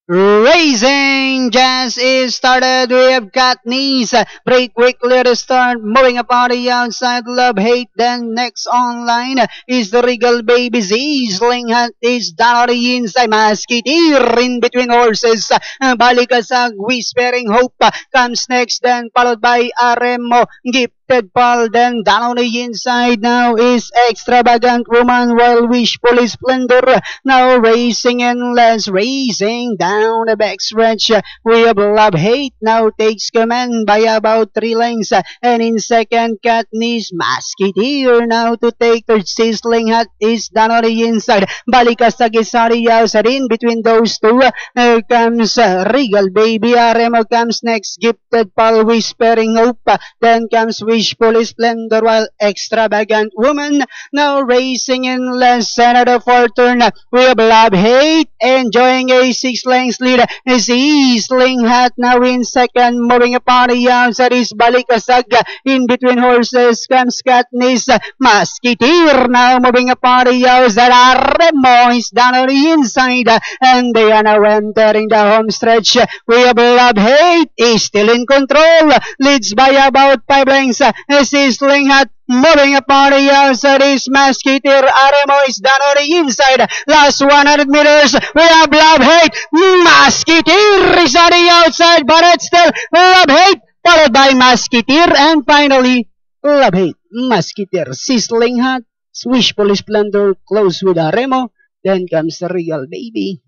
Racing just is started. We have got knees. Break quickly to start. Moving upon the outside. Love Hate. Then next online is the Regal Baby Z. Sling Hunt is down on the inside. Musketeer in between horses. Balikasag Whispering Hope comes next. Then followed by Aremo. Gifted Paul. Then down on the inside now is Extravagant Woman. While Wishful Splendor now racing and less racing down the backstretch. We have Love Hate now takes command by about 3 lengths. And in second, Katniss Musketeer now to take third. Sizzling Hot is down on the inside. Balikasag is on the outside. In between those two, here comes Regal Baby. Aremo comes next. Gifted Paul Whispering Hope. Then comes Wishful Splendor while Extravagant Woman now racing in less. Another fourth turn. We have Love Hate enjoying a 6 lengths lead. Sling Hat now in second. Moving upon the outside is Balikasag. In between horses comes Katniss Musketeer now moving upon the outside. Aremo is down on the inside. And they are now entering the home stretch. We have Love Hate is still in control. Leads by about 5 lengths. Sling Hat moving upon the outside is Musketeer. Aremo is down on the inside. Last 100 meters. We have Love Hate. Musketeer is on the outside, but it's still Love Hate, followed by Musketeer, and finally Love Hate, Musketeer, Sizzling Hot, Wishful Splendor close with Aremo. Then comes the Regal Baby.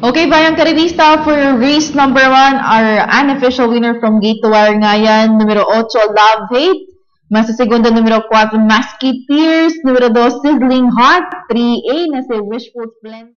Okay, Bayang Karibista, for race number 1, our unofficial winner from Gate to Wire ngayon, numero 8, Love Hate. Mas sa segundo, numero 4, Musketeers. Numero 2, Sizzling Hot. 3A na si Wishful Splendor.